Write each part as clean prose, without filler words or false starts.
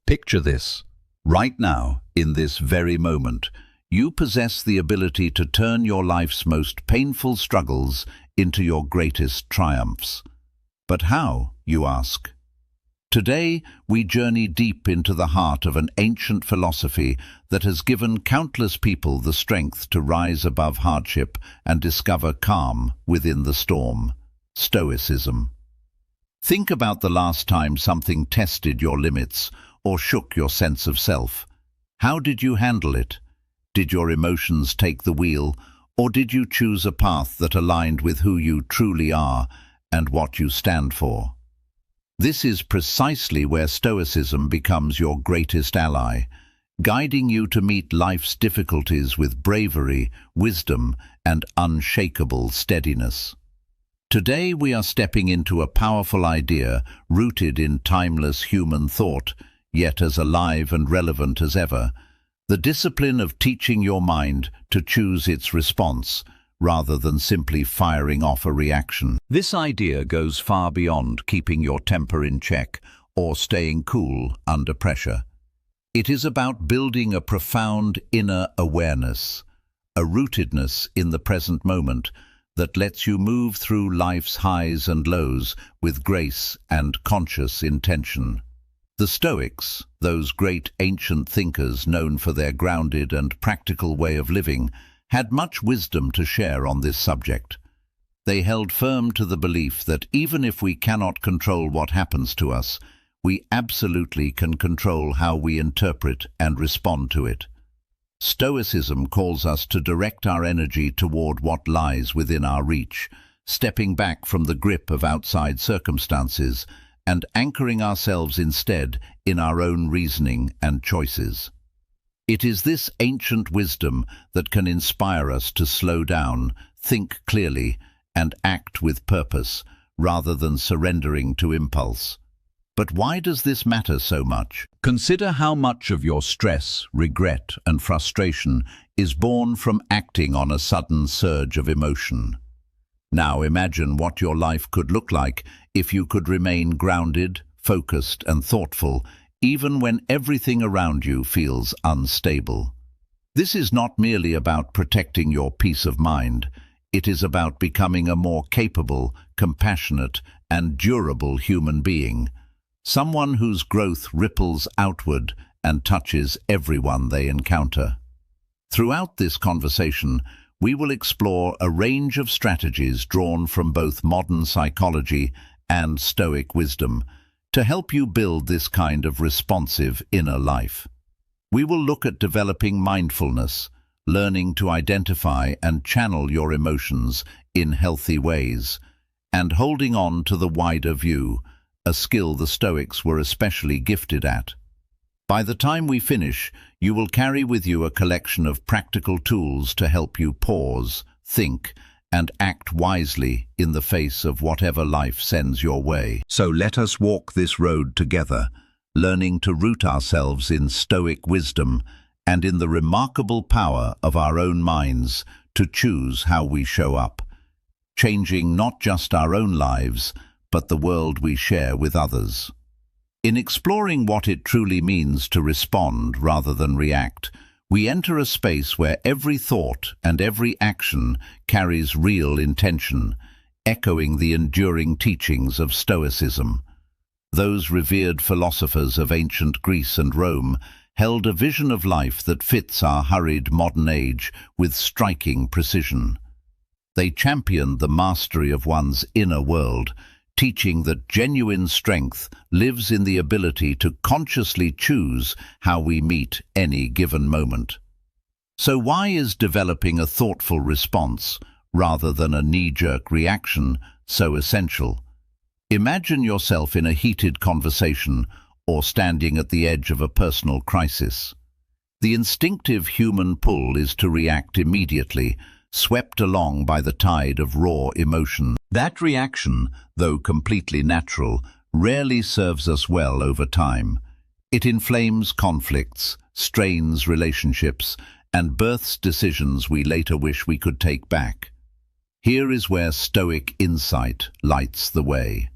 Picture this. Right now, in this very moment, you possess the ability to turn your life's most painful struggles into your greatest triumphs. But how, you ask? Today, we journey deep into the heart of an ancient philosophy that has given countless people the strength to rise above hardship and discover calm within the storm: Stoicism. Think about the last time something tested your limits or shook your sense of self. How did you handle it? Did your emotions take the wheel, or did you choose a path that aligned with who you truly are and what you stand for? This is precisely where Stoicism becomes your greatest ally, guiding you to meet life's difficulties with bravery, wisdom, and unshakable steadiness. Today we are stepping into a powerful idea rooted in timeless human thought, yet as alive and relevant as ever: the discipline of teaching your mind to choose its response, rather than simply firing off a reaction. This idea goes far beyond keeping your temper in check or staying cool under pressure. It is about building a profound inner awareness, a rootedness in the present moment that lets you move through life's highs and lows with grace and conscious intention. The Stoics, those great ancient thinkers known for their grounded and practical way of living, had much wisdom to share on this subject. They held firm to the belief that even if we cannot control what happens to us, we absolutely can control how we interpret and respond to it. Stoicism calls us to direct our energy toward what lies within our reach, stepping back from the grip of outside circumstances and anchoring ourselves instead in our own reasoning and choices. It is this ancient wisdom that can inspire us to slow down, think clearly, and act with purpose, rather than surrendering to impulse. But why does this matter so much? Consider how much of your stress, regret, and frustration is born from acting on a sudden surge of emotion. Now imagine what your life could look like if you could remain grounded, focused, and thoughtful, even when everything around you feels unstable. This is not merely about protecting your peace of mind. It is about becoming a more capable, compassionate, and durable human being, someone whose growth ripples outward and touches everyone they encounter. Throughout this conversation, we will explore a range of strategies drawn from both modern psychology and Stoic wisdom to help you build this kind of responsive inner life. We will look at developing mindfulness, learning to identify and channel your emotions in healthy ways, and holding on to the wider view, a skill the Stoics were especially gifted at. By the time we finish, you will carry with you a collection of practical tools to help you pause, think, and act wisely in the face of whatever life sends your way. So let us walk this road together, learning to root ourselves in Stoic wisdom and in the remarkable power of our own minds to choose how we show up, changing not just our own lives, but the world we share with others. In exploring what it truly means to respond rather than react, we enter a space where every thought and every action carries real intention, echoing the enduring teachings of Stoicism. Those revered philosophers of ancient Greece and Rome held a vision of life that fits our hurried modern age with striking precision. They championed the mastery of one's inner world, teaching that genuine strength lives in the ability to consciously choose how we meet any given moment. So why is developing a thoughtful response, rather than a knee-jerk reaction, so essential? Imagine yourself in a heated conversation or standing at the edge of a personal crisis. The instinctive human pull is to react immediately, swept along by the tide of raw emotion. That reaction, though completely natural, rarely serves us well over time. It inflames conflicts, strains relationships, and births decisions we later wish we could take back. Here is where Stoic insight lights the way.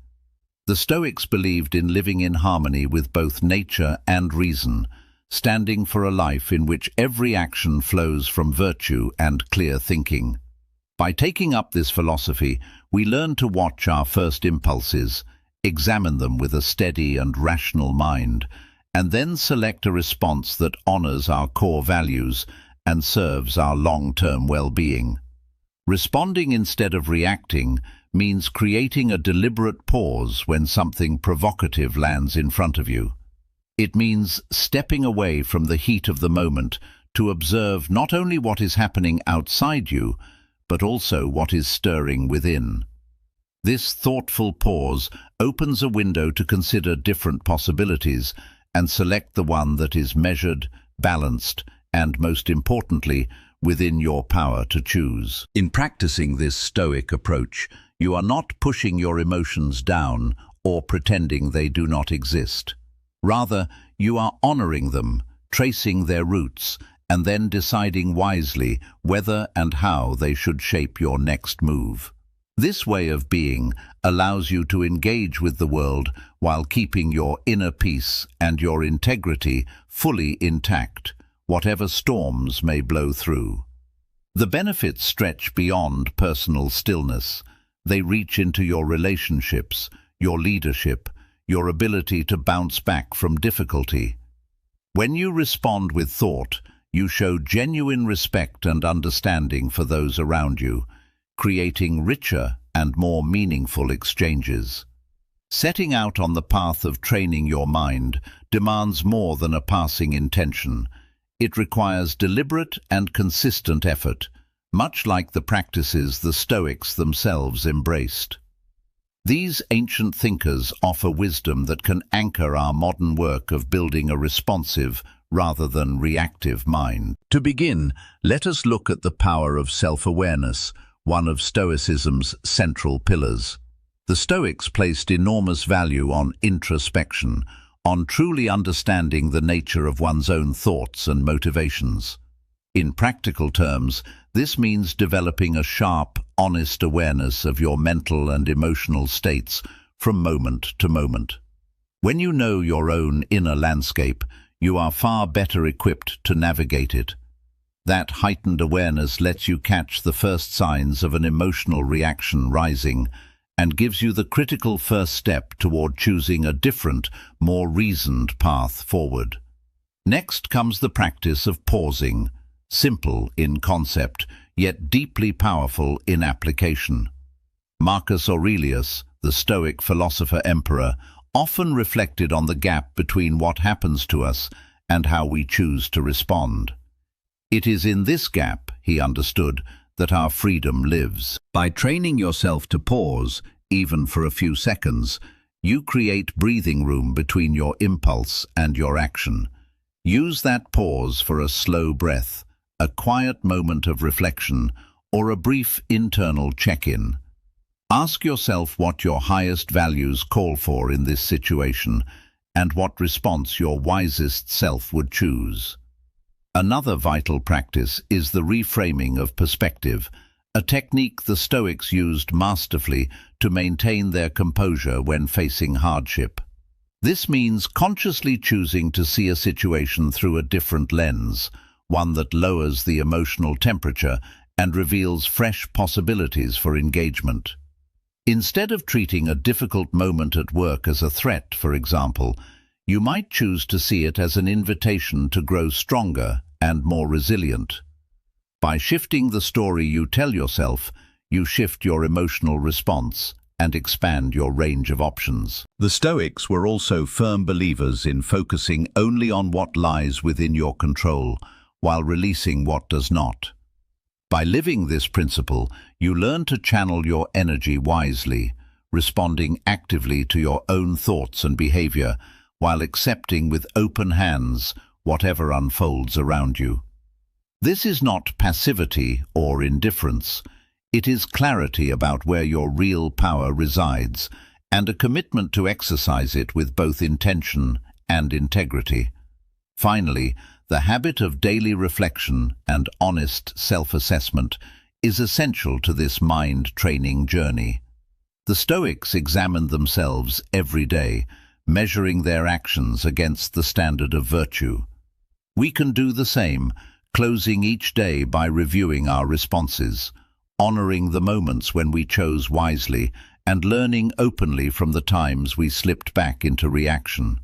The Stoics believed in living in harmony with both nature and reason, standing for a life in which every action flows from virtue and clear thinking. By taking up this philosophy, we learn to watch our first impulses, examine them with a steady and rational mind, and then select a response that honors our core values and serves our long-term well-being. Responding instead of reacting means creating a deliberate pause when something provocative lands in front of you. It means stepping away from the heat of the moment to observe not only what is happening outside you, but also what is stirring within. This thoughtful pause opens a window to consider different possibilities and select the one that is measured, balanced, and, most importantly, within your power to choose. In practicing this Stoic approach, you are not pushing your emotions down or pretending they do not exist. Rather, you are honoring them, tracing their roots, and then deciding wisely whether and how they should shape your next move. This way of being allows you to engage with the world while keeping your inner peace and your integrity fully intact, whatever storms may blow through. The benefits stretch beyond personal stillness. They reach into your relationships, your leadership, your ability to bounce back from difficulty. When you respond with thought, you show genuine respect and understanding for those around you, creating richer and more meaningful exchanges. Setting out on the path of training your mind demands more than a passing intention. It requires deliberate and consistent effort, much like the practices the Stoics themselves embraced. These ancient thinkers offer wisdom that can anchor our modern work of building a responsive rather than reactive mind. To begin, let us look at the power of self-awareness, one of Stoicism's central pillars. The Stoics placed enormous value on introspection, on truly understanding the nature of one's own thoughts and motivations. In practical terms, this means developing a sharp, honest awareness of your mental and emotional states from moment to moment. When you know your own inner landscape, you are far better equipped to navigate it. That heightened awareness lets you catch the first signs of an emotional reaction rising and gives you the critical first step toward choosing a different, more reasoned path forward. Next comes the practice of pausing, simple in concept, yet deeply powerful in application. Marcus Aurelius, the Stoic philosopher-emperor, often reflected on the gap between what happens to us and how we choose to respond. It is in this gap, he understood, that our freedom lives. By training yourself to pause, even for a few seconds, you create breathing room between your impulse and your action. Use that pause for a slow breath, a quiet moment of reflection, or a brief internal check-in. Ask yourself what your highest values call for in this situation and what response your wisest self would choose. Another vital practice is the reframing of perspective, a technique the Stoics used masterfully to maintain their composure when facing hardship. This means consciously choosing to see a situation through a different lens, one that lowers the emotional temperature and reveals fresh possibilities for engagement. Instead of treating a difficult moment at work as a threat, for example, you might choose to see it as an invitation to grow stronger and more resilient. By shifting the story you tell yourself, you shift your emotional response and expand your range of options. The Stoics were also firm believers in focusing only on what lies within your control, while releasing what does not. By living this principle, you learn to channel your energy wisely, responding actively to your own thoughts and behavior, while accepting with open hands whatever unfolds around you. This is not passivity or indifference. It is clarity about where your real power resides, and a commitment to exercise it with both intention and integrity. Finally, the habit of daily reflection and honest self-assessment is essential to this mind-training journey. The Stoics examined themselves every day, measuring their actions against the standard of virtue. We can do the same, closing each day by reviewing our responses, honoring the moments when we chose wisely, and learning openly from the times we slipped back into reaction.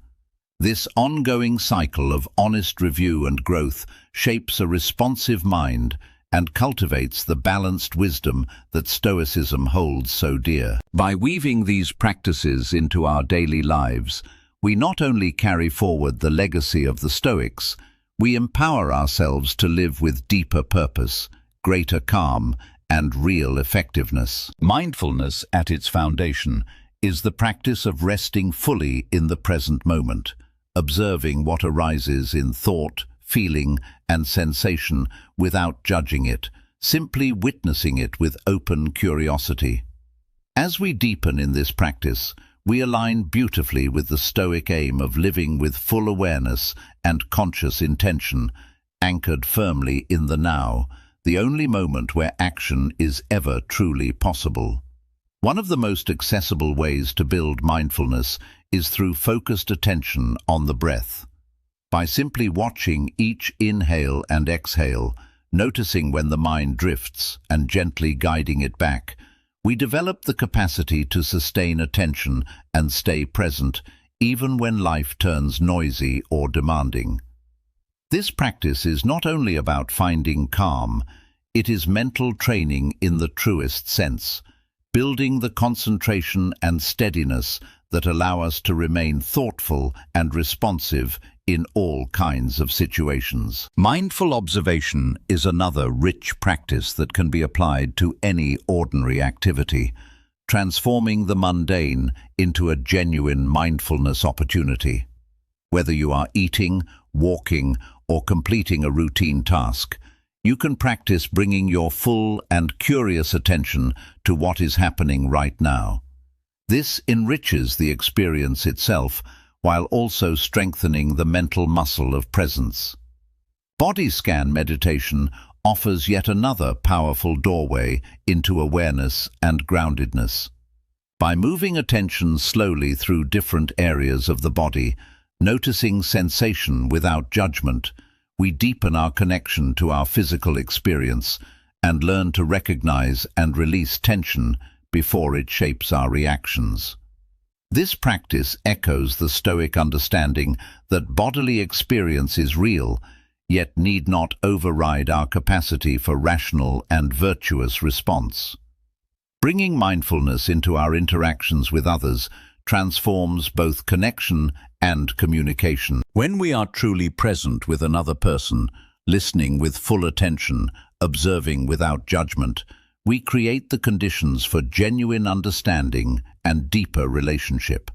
This ongoing cycle of honest review and growth shapes a responsive mind and cultivates the balanced wisdom that Stoicism holds so dear. By weaving these practices into our daily lives, we not only carry forward the legacy of the Stoics, we empower ourselves to live with deeper purpose, greater calm, and real effectiveness. Mindfulness, at its foundation, is the practice of resting fully in the present moment, observing what arises in thought, feeling, and sensation without judging it, simply witnessing it with open curiosity. As we deepen in this practice, we align beautifully with the Stoic aim of living with full awareness and conscious intention, anchored firmly in the now, the only moment where action is ever truly possible. One of the most accessible ways to build mindfulness is through focused attention on the breath. By simply watching each inhale and exhale, noticing when the mind drifts and gently guiding it back, we develop the capacity to sustain attention and stay present even when life turns noisy or demanding. This practice is not only about finding calm, it is mental training in the truest sense, building the concentration and steadiness that allow us to remain thoughtful and responsive in all kinds of situations. Mindful observation is another rich practice that can be applied to any ordinary activity, transforming the mundane into a genuine mindfulness opportunity. Whether you are eating, walking, or completing a routine task, you can practice bringing your full and curious attention to what is happening right now. This enriches the experience itself, while also strengthening the mental muscle of presence. Body scan meditation offers yet another powerful doorway into awareness and groundedness. By moving attention slowly through different areas of the body, noticing sensation without judgment, we deepen our connection to our physical experience and learn to recognize and release tension before it shapes our reactions. This practice echoes the Stoic understanding that bodily experience is real, yet need not override our capacity for rational and virtuous response. Bringing mindfulness into our interactions with others transforms both connection and communication. When we are truly present with another person, listening with full attention, observing without judgment, we create the conditions for genuine understanding and deeper relationship.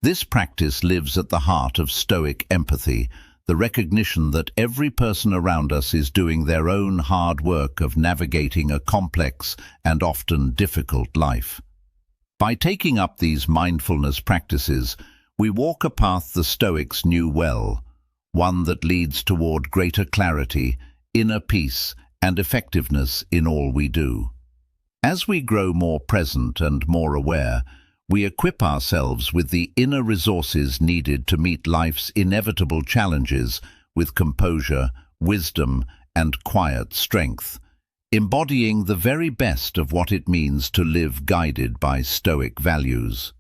This practice lives at the heart of Stoic empathy, the recognition that every person around us is doing their own hard work of navigating a complex and often difficult life. By taking up these mindfulness practices, we walk a path the Stoics knew well, one that leads toward greater clarity, inner peace, and effectiveness in all we do. As we grow more present and more aware, we equip ourselves with the inner resources needed to meet life's inevitable challenges with composure, wisdom, and quiet strength, embodying the very best of what it means to live guided by Stoic values.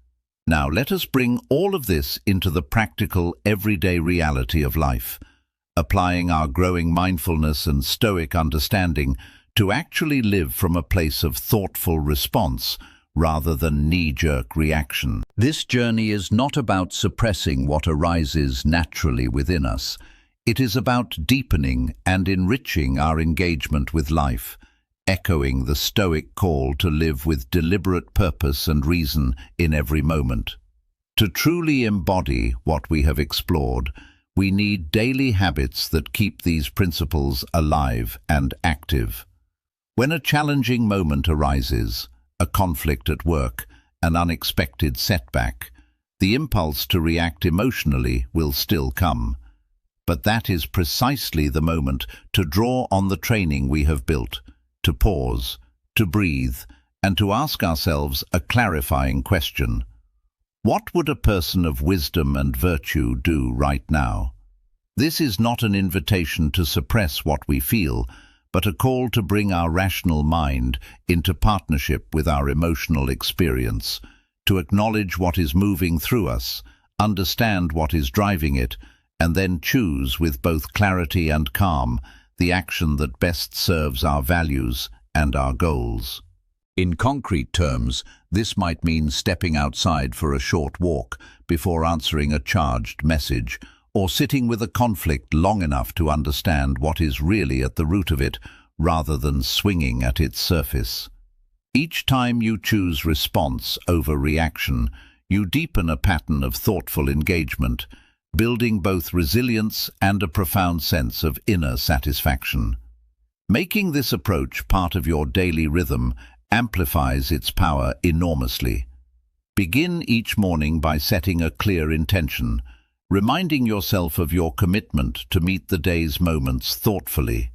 Now let us bring all of this into the practical, everyday reality of life, applying our growing mindfulness and Stoic understanding to actually live from a place of thoughtful response rather than knee-jerk reaction. This journey is not about suppressing what arises naturally within us. It is about deepening and enriching our engagement with life, echoing the Stoic call to live with deliberate purpose and reason in every moment. To truly embody what we have explored, we need daily habits that keep these principles alive and active. When a challenging moment arises, a conflict at work, an unexpected setback, the impulse to react emotionally will still come. But that is precisely the moment to draw on the training we have built, to pause, to breathe, and to ask ourselves a clarifying question. What would a person of wisdom and virtue do right now? This is not an invitation to suppress what we feel, but a call to bring our rational mind into partnership with our emotional experience, to acknowledge what is moving through us, understand what is driving it, and then choose with both clarity and calm the action that best serves our values and our goals. In concrete terms, this might mean stepping outside for a short walk before answering a charged message, or sitting with a conflict long enough to understand what is really at the root of it, rather than swinging at its surface. Each time you choose response over reaction, you deepen a pattern of thoughtful engagement, building both resilience and a profound sense of inner satisfaction. Making this approach part of your daily rhythm amplifies its power enormously. Begin each morning by setting a clear intention, reminding yourself of your commitment to meet the day's moments thoughtfully.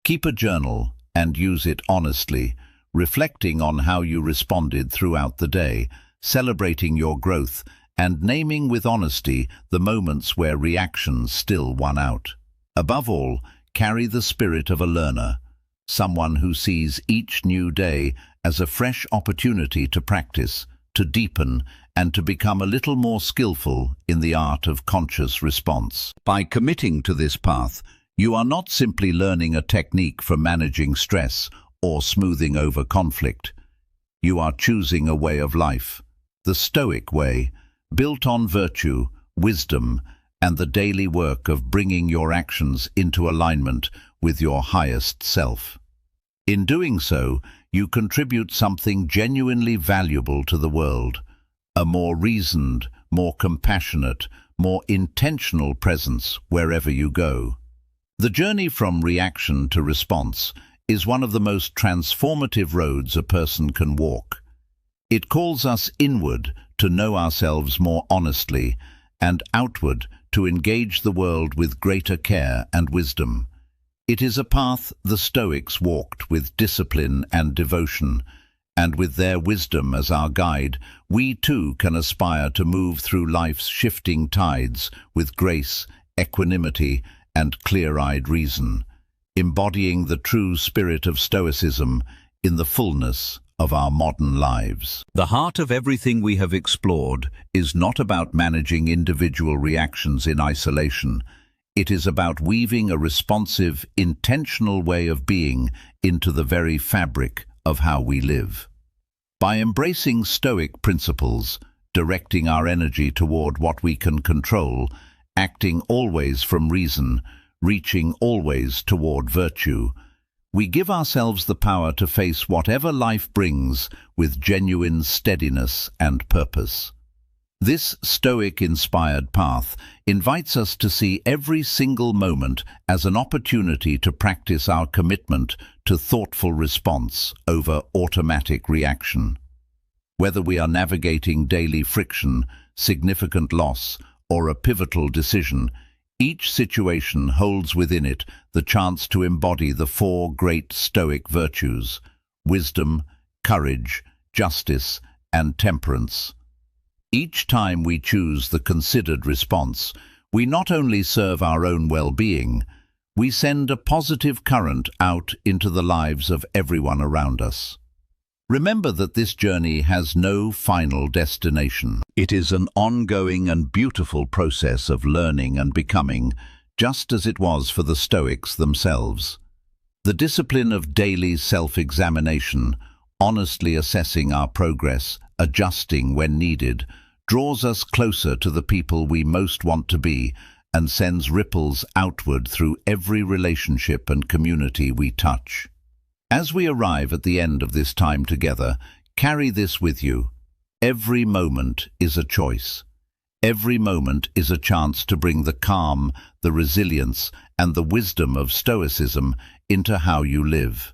Keep a journal and use it honestly, reflecting on how you responded throughout the day, celebrating your growth, and naming with honesty the moments where reactions still won out. Above all, carry the spirit of a learner, someone who sees each new day as a fresh opportunity to practice, to deepen, and to become a little more skillful in the art of conscious response. By committing to this path, you are not simply learning a technique for managing stress or smoothing over conflict. You are choosing a way of life, the Stoic way, built on virtue, wisdom, and the daily work of bringing your actions into alignment with your highest self. In doing so, you contribute something genuinely valuable to the world, a more reasoned, more compassionate, more intentional presence wherever you go. The journey from reaction to response is one of the most transformative roads a person can walk. It calls us inward to know ourselves more honestly, and outward to engage the world with greater care and wisdom. It is a path the Stoics walked with discipline and devotion, and with their wisdom as our guide, we too can aspire to move through life's shifting tides with grace, equanimity, and clear-eyed reason, embodying the true spirit of Stoicism in the fullness of our modern lives. The heart of everything we have explored is not about managing individual reactions in isolation. It is about weaving a responsive, intentional way of being into the very fabric of how we live. By embracing Stoic principles, directing our energy toward what we can control, acting always from reason, reaching always toward virtue, we give ourselves the power to face whatever life brings with genuine steadiness and purpose. This Stoic-inspired path invites us to see every single moment as an opportunity to practice our commitment to thoughtful response over automatic reaction. Whether we are navigating daily friction, significant loss, or a pivotal decision, each situation holds within it the chance to embody the four great Stoic virtues: wisdom, courage, justice, and temperance. Each time we choose the considered response, we not only serve our own well-being, we send a positive current out into the lives of everyone around us. Remember that this journey has no final destination. It is an ongoing and beautiful process of learning and becoming, just as it was for the Stoics themselves. The discipline of daily self-examination, honestly assessing our progress, adjusting when needed, draws us closer to the people we most want to be and sends ripples outward through every relationship and community we touch. As we arrive at the end of this time together, carry this with you. Every moment is a choice. Every moment is a chance to bring the calm, the resilience, and the wisdom of Stoicism into how you live.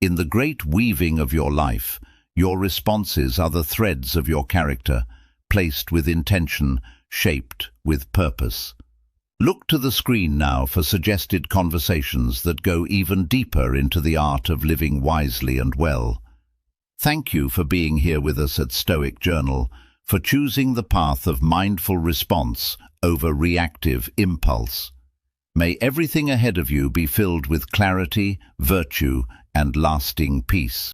In the great weaving of your life, your responses are the threads of your character, placed with intention, shaped with purpose. Look to the screen now for suggested conversations that go even deeper into the art of living wisely and well. Thank you for being here with us at Stoic Journal, for choosing the path of mindful response over reactive impulse. May everything ahead of you be filled with clarity, virtue, and lasting peace.